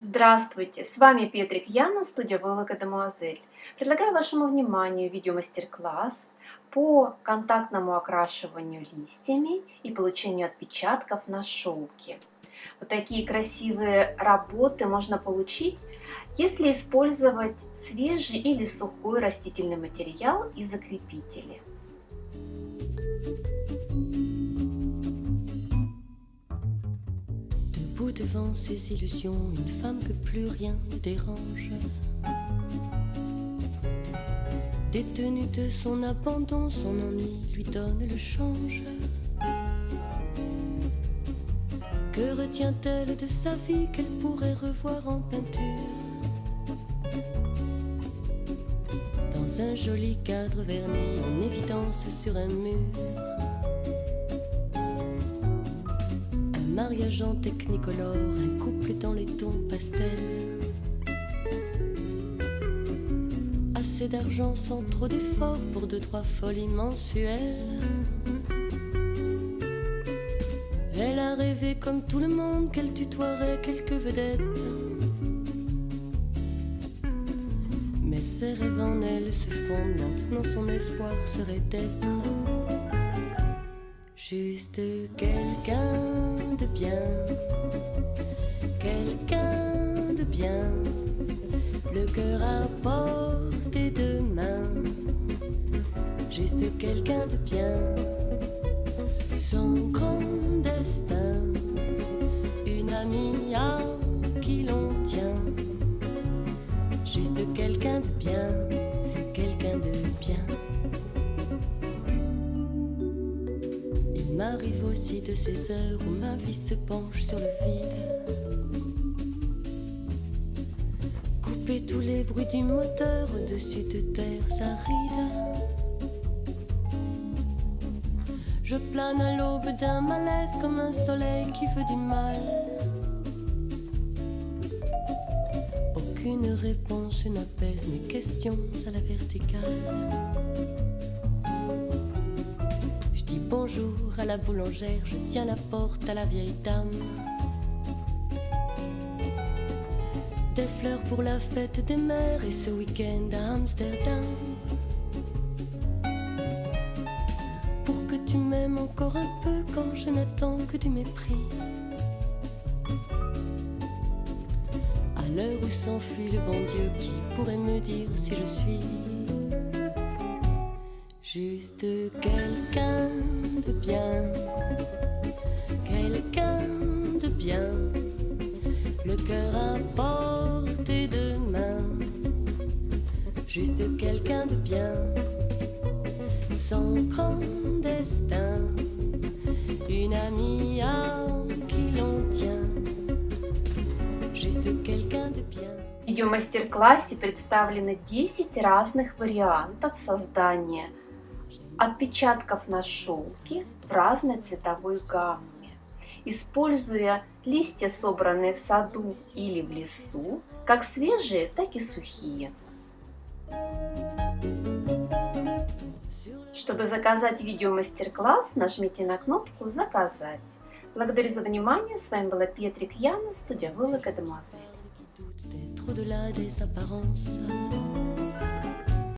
Здравствуйте, с вами Петрик Яна, студия Войлок и Мадемуазель. Предлагаю вашему вниманию видеомастер-класс по контактному окрашиванию листьями и получению отпечатков на шелке. Вот такие красивые работы можно получить, если использовать свежий или сухой растительный материал и закрепители. Debout devant ses illusions, une femme que plus rien ne dérange. Détenue de son abandon, son ennui lui donne le change. Que retient-elle de sa vie qu'elle pourrait revoir en peinture? Dans un joli cadre verni en évidence sur un mur. Mariage en technicolore, un couple dans les tons pastels. Assez d'argent sans trop d'efforts pour 2-3 folies mensuelles. Elle a rêvé comme tout le monde qu'elle tutoierait quelques vedettes. Mais ses rêves en elle se fondent, maintenant son espoir serait d'être juste quelqu'un de bien, quelqu'un de bien, le cœur à portée de main, juste quelqu'un de bien, son grand destin, une amie à qui l'on tient, juste quelqu'un de bien, quelqu'un de bien. Il m'arrive aussi de ces heures où ma vie se penche sur le vide. Couper tous les bruits du moteur au-dessus de terres arides. Je plane à l'aube d'un malaise comme un soleil qui veut du mal. Aucune réponse n'apaise mes questions à la verticale. Bonjour à la boulangère, je tiens la porte à la vieille dame. Des fleurs pour la fête des mères et ce week-end à Amsterdam. Pour que tu m'aimes encore un peu quand je n'attends que du mépris. À l'heure où s'enfuit le bon Dieu, qui pourrait me dire si je suis juste quelqu'un de bien, quelqu'un de bien, le cœur à portée de main, juste quelqu'un de bien, son grand destin, une amie à qui l'on tient, juste quelqu'un de bien. В видеомастер-классе представлены 10 разных вариантов создания отпечатков на шелке в разной цветовой гамме, используя листья, собранные в саду или в лесу, как свежие, так и сухие. Чтобы заказать видеомастер-класс, нажмите на кнопку «Заказать». Благодарю за внимание. С вами была Петрик Яна, студия Войлок и Мадемуазель.